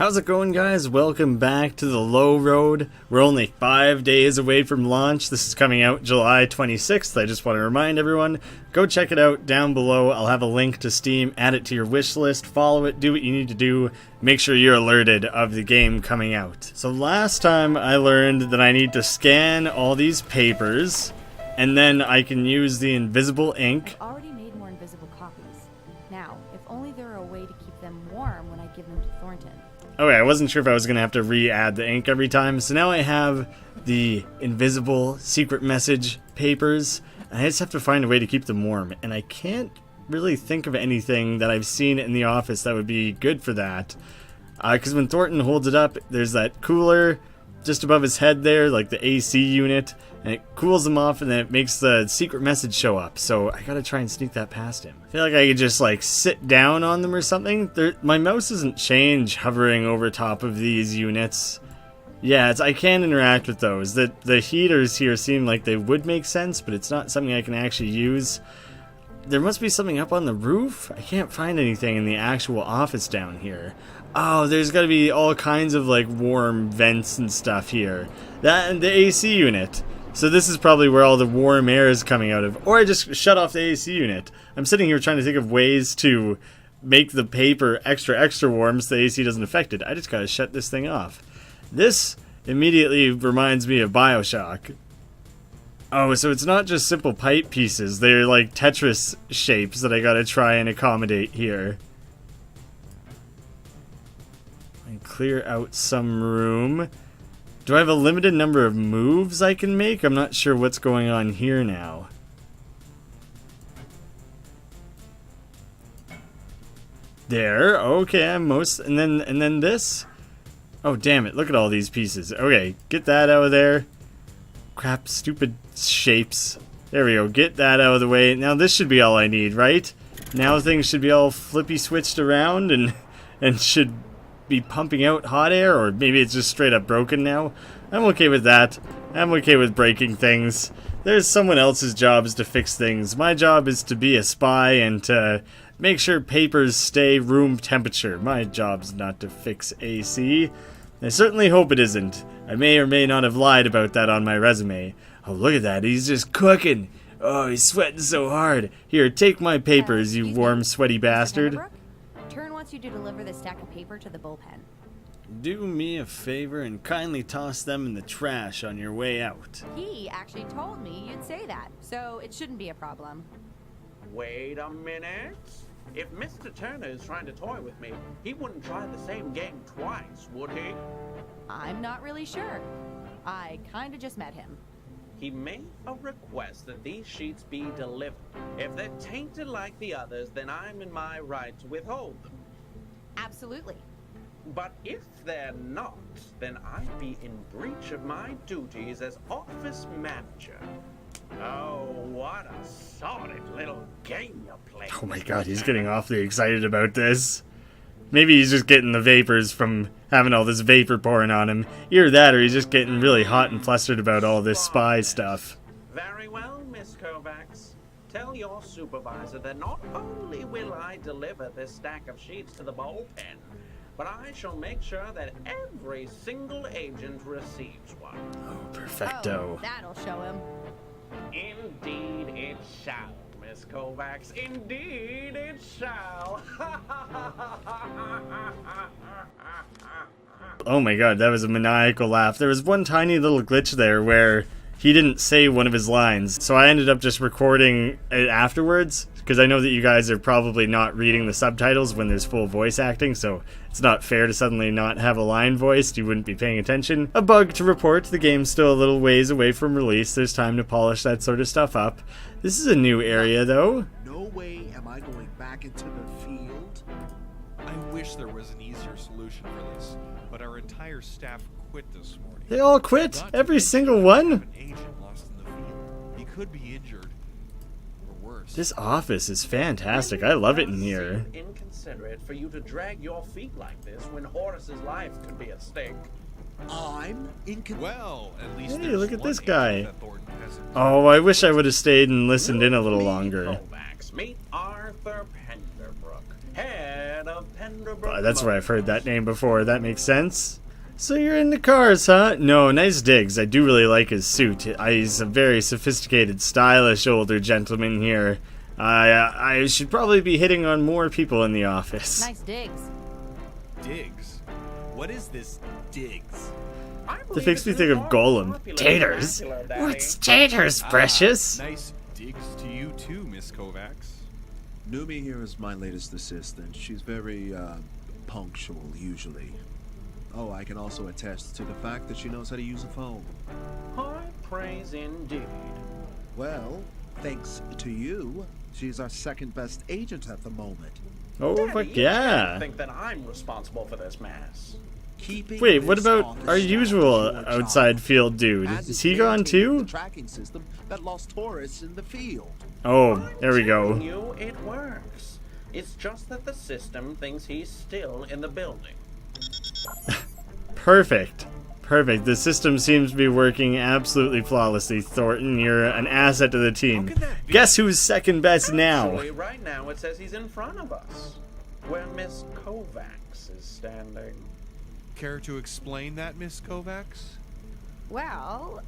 How's it going, guys? Welcome back to the Low Road. We're only 5 days away from launch. This is coming out July 26th. I just want to remind everyone, go check it out down below. I'll have a link to Steam. Add it to your wish list. Follow it. Do what you need to do. Make sure you're alerted of the game coming out. So last time I learned that I need to scan all these papers, and then I can use the invisible ink. I've already made more invisible copies. Now, if only there were a way to keep them warm when I give them to Thornton. Okay, I wasn't sure if I was going to have to re-add the ink every time, so now I have the invisible secret message papers, and I just have to find a way to keep them warm, and I can't really think of anything that I've seen in the office that would be good for that, because when Thornton holds it up, there's that cooler just above his head there, like the AC unit, and it cools them off, and then it makes the secret message show up, so I gotta try and sneak that past him. I feel like I could just, like, sit down on them or something. My mouse doesn't change hovering over top of these units. Yeah, I can interact with those. The heaters here seem like they would make sense, but it's not something I can actually use. There must be something up on the roof? I can't find anything in the actual office down here. Oh, there's gotta be all kinds of, like, warm vents and stuff here. That and the AC unit. So this is probably where all the warm air is coming out of. Or I just shut off the AC unit. I'm sitting here trying to think of ways to make the paper extra warm so the AC doesn't affect it. I just gotta shut this thing off. This immediately reminds me of BioShock. Oh, so it's not just simple pipe pieces. They're like Tetris shapes that I gotta try and accommodate here. And clear out some room. Do I have a limited number of moves I can make? I'm not sure what's going on here now. There, okay, and then this? Oh, damn it, look at all these pieces. Okay, get that out of there. Crap, stupid shapes. There we go, get that out of the way. Now this should be all I need, right? Now things should be all flippy-switched around and should be pumping out hot air, or maybe it's just straight up broken now. I'm okay with that. I'm okay with breaking things. There's someone else's job is to fix things. My job is to be a spy and to make sure papers stay room temperature. My job's not to fix AC. I certainly hope it isn't. I may or may not have lied about that on my resume. Oh, look at that. He's just cooking. Oh, he's sweating so hard. Here, take my papers, you warm, sweaty bastard. Turn wants you to deliver this stack of paper to the bullpen. Do me a favor and kindly toss them in the trash on your way out. He actually told me you'd say that, so it shouldn't be a problem. Wait a minute. If Mr. Turner is trying to toy with me, he wouldn't try the same game twice, would he? I'm not really sure. I kinda just met him. He made a request that these sheets be delivered. If they're tainted like the others, then I'm in my right to withhold them. Absolutely. But if they're not, then I'd be in breach of my duties as office manager. Oh, what a solid little game you're playing. Oh my god, he's getting awfully excited about this. Maybe he's just getting the vapors from having all this vapor pouring on him. Either that, or he's just getting really hot and flustered about all this spy stuff. Very well, Miss Kovacs. Tell your supervisor that not only will I deliver this stack of sheets to the bullpen, but I shall make sure that every single agent receives one. Oh, perfecto. Oh, that'll show him. Indeed it shall, Miss Kovacs. Indeed it shall. Oh my god, that was a maniacal laugh. There was one tiny little glitch there where he didn't say one of his lines, so I ended up just recording it afterwards, because I know that you guys are probably not reading the subtitles when there's full voice acting, so it's not fair to suddenly not have a line voiced. You wouldn't be paying attention. A bug to report. The game's still a little ways away from release. There's time to polish that sort of stuff up. This is a new area, though. No way am I going back into the field. I wish there was an easier solution for this, but our entire staff quit this morning. They all quit? Every single one? An agent lost in the field. He could be injured, or worse. This office is fantastic. I love it in here. Inconsiderate for you to drag your feet like this when Horace's life could be at stake. I'm Well, at least Hey, there's look at one this agent guy. that Thornton hasn't. Oh, I wish I would have stayed and listened in a little longer. Kovacs, meet Arthur Penderbrook, head of Thunderbolt. That's where I've heard that name before. That makes sense. So you're into cars, huh? No, nice digs. I do really like his suit. He's a very sophisticated, stylish older gentleman here. I should probably be hitting on more people in the office. Nice digs. Digs? What is this digs? That makes me think of Golem. Taters? What's taters, precious? Nice digs to you too, Miss Kovacs. Noomi here is my latest assistant. She's very, punctual, usually. Oh, I can also attest to the fact that she knows how to use a phone. High praise indeed. Well, thanks to you, she's our second best agent at the moment. Oh, Daddy, fuck you yeah. can't think that I'm responsible for this mess. Wait, what this about office our staff usual is your outside job. field dude? And Is he gone maintaining too? The tracking system that lost tourists in the field. Oh, there we Telling go. you, it works. It's just that the system thinks he's still in the building. Perfect. Perfect. The system seems to be working absolutely flawlessly, Thornton. You're an asset to the team. How can that be? Guess who's second best now? Actually, right now it says he's in front of us, where Miss Kovacs is standing. Care to explain that, Miss Kovacs? Well,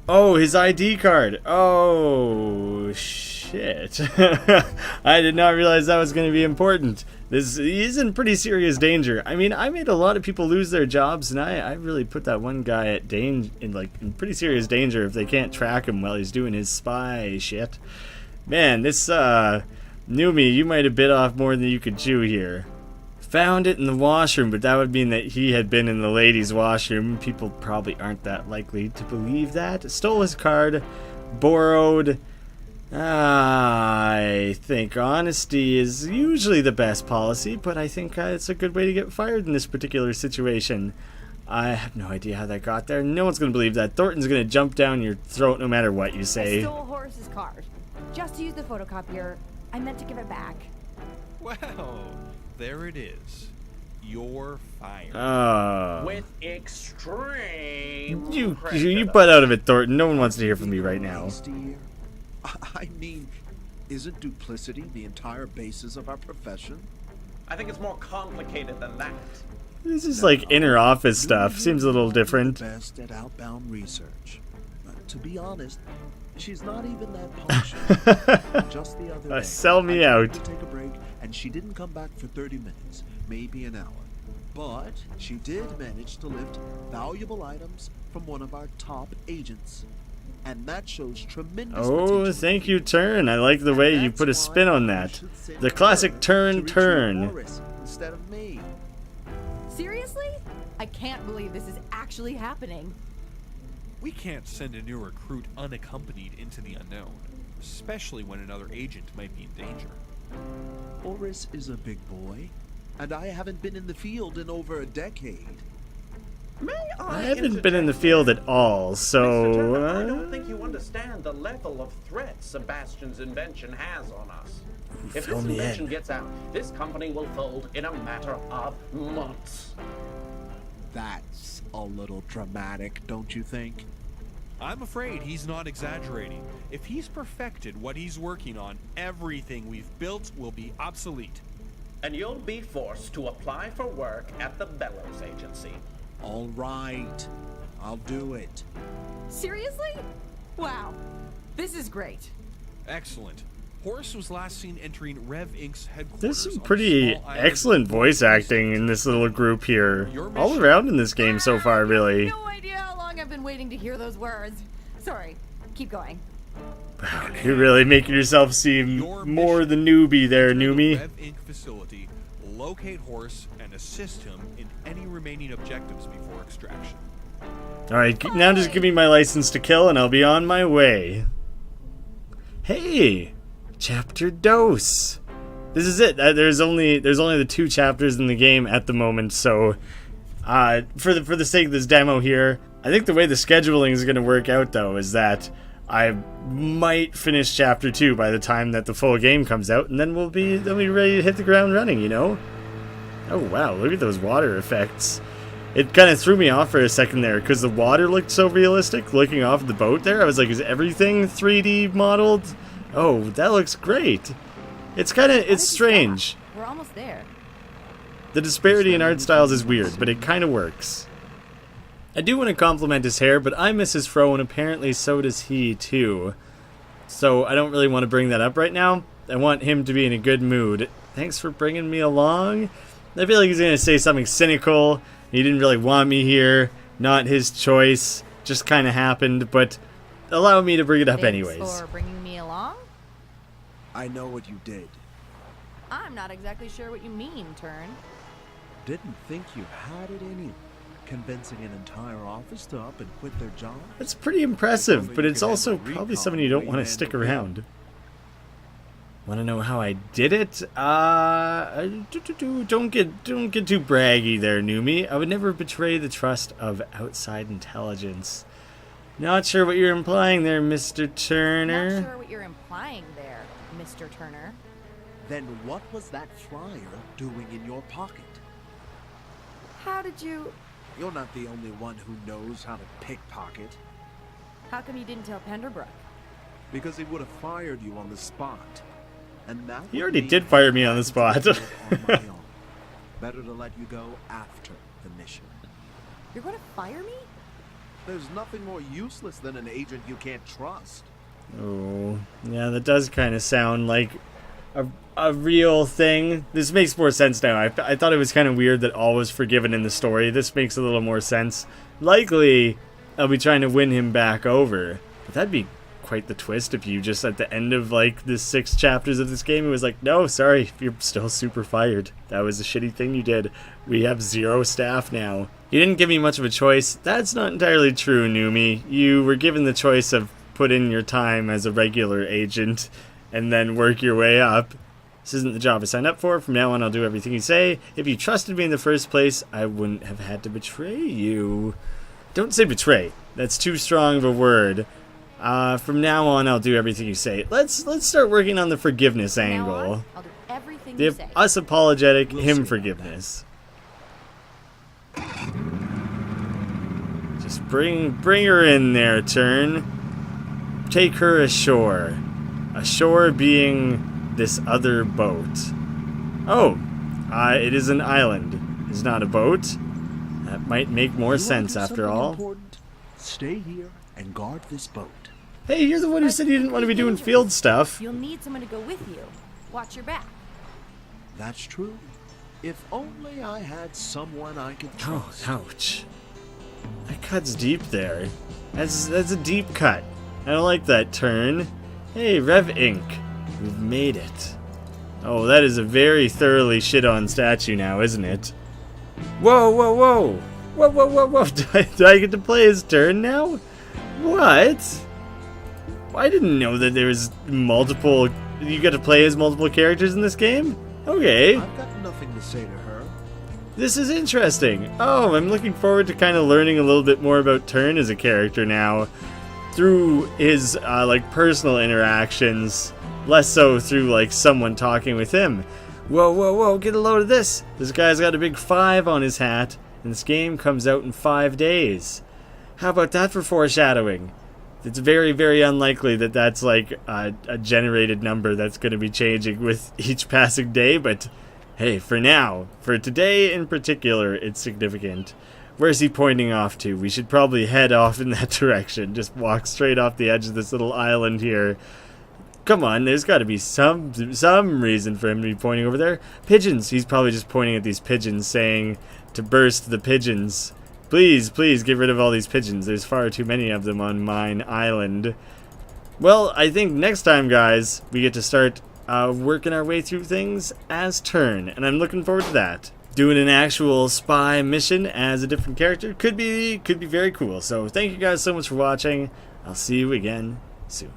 Oh, his ID card. Oh, shit. I did not realize that was going to be important. He's in pretty serious danger. I mean, I made a lot of people lose their jobs, and I really put that one guy at in pretty serious danger if they can't track him while he's doing his spy shit. Man, this, Noomi, you might have bit off more than you could chew here. Found it in the washroom, but that would mean that he had been in the ladies' washroom. People probably aren't that likely to believe that. Stole his card, borrowed. I think honesty is usually the best policy, but I think it's a good way to get fired in this particular situation. I have no idea how that got there. No one's going to believe that. Thornton's going to jump down your throat no matter what you I say. stole Horace's card. Just to use the photocopier. I meant to give it back. Well, there it is. You're fired. Oh. With extreme You pressure. butt out of it, Thornton. No one wants to hear from me right now. Dear. I mean, isn't duplicity the entire basis of our profession? I think it's more complicated than that. This is like inner office stuff. Seems a little different. The best at outbound research. To be honest, she's not even that punctual. Just the other day, Sell me I told her out. to take a break, and she didn't come back for 30 minutes, maybe an hour. But she did manage to lift valuable items from one of our top agents. And that shows tremendous Oh, potential. thank you, Turn. I like the And way you that's put a why spin on you that. should send The classic her to turn, retrieve turn. Horace instead of me. Seriously? I can't believe this is actually happening. We can't send a new recruit unaccompanied into the unknown, especially when another agent might be in danger. Horace is a big boy, and I haven't been in the field in over a decade. May I I haven't been in the interject field here? at all, Mr. so... Turner, I don't think you understand the level of threat Sebastian's invention has on us. If fill this me invention in. gets out, this company will fold in a matter of months. That's a little dramatic, don't you think? I'm afraid he's not exaggerating. If he's perfected what he's working on, everything we've built will be obsolete. And you'll be forced to apply for work at the Bellows Agency. All right, I'll do it. Seriously? Wow. This is great. Excellent. Horace was last seen entering Rev Inc's headquarters. There's some on a pretty small island excellent voice acting in this little group here. All around in this game so far, really. No idea how long I've been waiting to hear those words. Sorry. Keep going. You're really making yourself seem more the newbie there, Enter the Noomi. Rev Inc facility, locate Horace, and assist him in any remaining objectives before extraction. Alright, now just give me my license to kill and I'll be on my way. Hey! Chapter Dose! This is it. There's only the 2 chapters in the game at the moment, so for the sake of this demo here, I think the way the scheduling is going to work out though is that I might finish chapter 2 by the time that the full game comes out, and then we'll be ready to hit the ground running, you know? Oh wow, look at those water effects. It kind of threw me off for a second there because the water looked so realistic looking off the boat there. I was like, is everything 3D modeled? Oh, that looks great. It's How did we strange. stop? We're almost there. The disparity in art styles is weird, but it kind of works. I do want to compliment his hair, but I miss his fro, and apparently so does he, too. So I don't really want to bring that up right now. I want him to be in a good mood. Thanks for bringing me along. I feel like he's going to say something cynical. He didn't really want me here. Not his choice. Just kind of happened, but allow me to bring it up anyways. Thanks for bringing me along? I know what you did. I'm not exactly sure what you mean, Turn. Didn't think you had it in you. Convincing an entire office to up and quit their job. That's pretty impressive, but it's also probably something you don't want to stick around. Want to know how I did it? Don't get too braggy there, Noomi. I would never betray the trust of outside intelligence. Not sure what you're implying there, Mr. Turner. Not sure what you're implying there, Mr. Turner. Then what was that flyer doing in your pocket? How did you... You're not the only one who knows how to pickpocket. How come you didn't tell Penderbrook? Because he would have fired you on the spot. And that He would already mean did fire me on the spot. I had to do it on my own. Better to let you go after the mission. You're going to fire me? There's nothing more useless than an agent you can't trust. Oh, yeah, that does kind of sound like a real thing. This makes more sense now. I thought it was kind of weird that all was forgiven in the story. This makes a little more sense. Likely, I'll be trying to win him back over. But that'd be quite the twist if you just at the end of like the 6 chapters of this game it was like, no, sorry, you're still super fired. That was a shitty thing you did. We have 0 staff now. You didn't give me much of a choice. That's not entirely true, Noomi. You were given the choice of put in your time as a regular agent and then work your way up. This isn't the job I signed up for. From now on, I'll do everything you say. If you trusted me in the first place, I wouldn't have had to betray you. Don't say betray. That's too strong of a word. From now on, I'll do everything you say. Let's start working on the forgiveness From now angle. on, I'll do everything you say. Us apologetic, We'll him see. forgiveness. Just bring her in there, Turn. Take her ashore. Ashore being this other boat. Oh, it is an island. It's not a boat. That might make more sense after all. Important? Stay here and guard this boat. Hey, you're the one who said you didn't want to be doing field stuff. You'll need someone to go with you. Watch your back. That's true. If only I had someone I could Oh, trust. ouch. That cut's deep there. That's a deep cut. I don't like that, Turn. Hey, Rev Inc. We've made it. Oh, that is a very thoroughly shit-on statue now, isn't it? Whoa, whoa, whoa! Whoa, whoa, whoa, whoa! Do I get to play his Turn now? What? I didn't know that there was multiple... You get to play as multiple characters in this game? Okay. I've got nothing to say to her. This is interesting. Oh, I'm looking forward to kind of learning a little bit more about Turn as a character now. Through his, like, personal interactions. Less so through, like, someone talking with him. Whoa, whoa, whoa, get a load of this. This guy's got a big 5 on his hat, and this game comes out in 5 days. How about that for foreshadowing? It's very, very unlikely that that's, like, a generated number that's going to be changing with each passing day, but hey, for now, for today in particular, it's significant. Where's he pointing off to? We should probably head off in that direction. Just walk straight off the edge of this little island here. Come on, there's got to be some reason for him to be pointing over there. Pigeons. He's probably just pointing at these pigeons, saying to burst the pigeons. Please, please get rid of all these pigeons. There's far too many of them on mine island. Well, I think next time, guys, we get to start working our way through things as Turn, and I'm looking forward to that. Doing an actual spy mission as a different character could be very cool. So thank you guys so much for watching. I'll see you again soon.